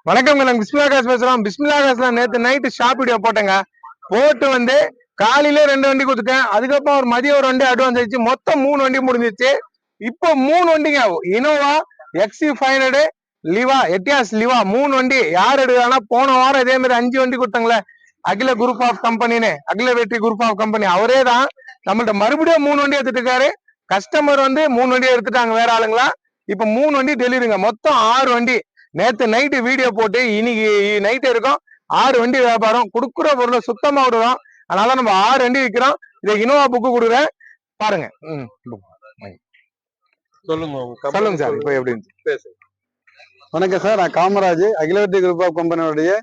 வணக்கம், நாங்க பிஸ்மில்லா காசு பேசுறோம். பிஸ்மில்லா காசுல நேத்து நைட்டு ஷாப் வீடியோ போட்டேங்க. போட்டு வந்து காலையில 2 வண்டி கொடுத்துட்டேன். அதுக்கப்புறம் ஒரு மதியம் ஒரு வண்டி அட்வான்ஸ் ஆயிடுச்சு. மொத்தம் 3 வண்டி முடிஞ்சிச்சு. இப்போ 3 வண்டிங்க. இனோவா, XC500, லிவா, எட்டியாஸ் லிவா 3 வண்டி. யார் எடுக்கிறாங்கன்னா போன வாரம் இதே மாதிரி 5 வண்டி கொடுத்தாங்களே, அகில குரூப் ஆஃப் கம்பெனின்னு, அகில வெற்றி குரூப் ஆஃப் கம்பெனி, அவரே தான் நம்மள்ட்ட மறுபடியும் 3 வண்டி எடுத்துட்டு இருக்காரு. கஸ்டமர் வந்து 3 வண்டி எடுத்துட்டாங்க வேற ஆளுங்களா. இப்ப 3 வண்டி டெலிவரிங்க. மொத்தம் 6 வண்டி. நேத்து நைட்டு வீடியோ போட்டு இன்னைக்கு நைட்டு இருக்கும் 6 வண்டி வியாபாரம். கொடுக்குற பொருளை சுத்தமா விடுறோம். அதனால நம்ம 6 வண்டி விற்கிறோம். இதை இனோவா புக்கு கொடுக்குறேன் பாருங்க. சொல்லுங்க சார். இப்ப எப்படி பேசு. வணக்கம் சார், நான் காமராஜ், அகில வெற்றி குரூப் ஆஃப் கம்பெனியோடைய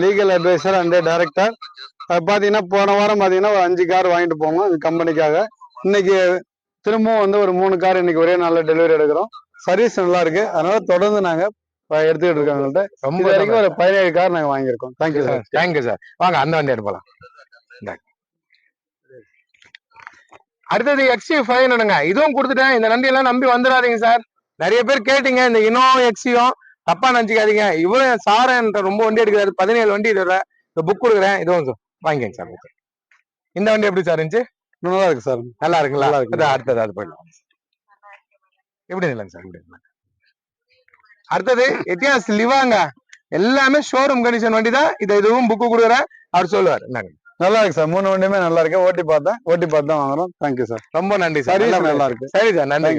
லீகல் அட்வைசர் அண்ட் டைரக்டர். பாத்தீங்கன்னா போன வாரம் பாத்தீங்கன்னா ஒரு 5 கார் வாங்கிட்டு போவோம் கம்பெனிக்காக. இன்னைக்கு திரும்பவும் வந்து ஒரு 3 கார் இன்னைக்கு ஒரே நாள்ல டெலிவரி எடுக்கிறோம். சர்வீஸ் நல்லா இருக்கு, அதனால தொடர்ந்து நாங்க எடுத்துக்கிட்டு இருக்கோம். ரொம்ப வரைக்கும் ஒரு 17 கார் நாங்க வாங்கியிருக்கோம். Thank you sir. Thank you sir. வாங்க அந்த வண்டி எடுப்பலாம். அடுத்தது XC500ங்க. இதுவும் கொடுத்துட்டேன். இந்த வண்டி எல்லாம் நம்பி வந்துடாதீங்க சார். நிறைய பேர் கேட்டீங்க இந்த இனோவா எக்ஸியும், தப்பா நினைச்சுக்காதீங்க. இவ்வளவு சாரன்ற ரொம்ப வண்டி எடுக்கிறாரு. 17 வண்டி எடுக்கிறேன். இந்த புக் கொடுக்குறேன். இதுவும் வாங்கிக்கங்க சார். இந்த வண்டி எப்படி சார் இருந்துச்சு? நல்லா இருக்கு சார். நல்லா இருக்குங்களா? அடுத்தது அது போயிடலாம். எப்படி இல்லைங்க சார்? இப்படி அடுத்தது எட்டியாஸ் லிவாங்க. எல்லாமே ஷோரூம் கண்டிஷன் வண்டி தான். இதுவும் புக்கு கொடுக்குறேன். அவர் சொல்லுவார். நல்லா இருக்கு சார். 3 வண்டியுமே நல்லா இருக்கு. ஓட்டி பார்த்து தான் வாங்குறோம். Thank you sir. ரொம்ப நன்றி சார். நல்லா இருக்கு. சரி சார். நன்றி.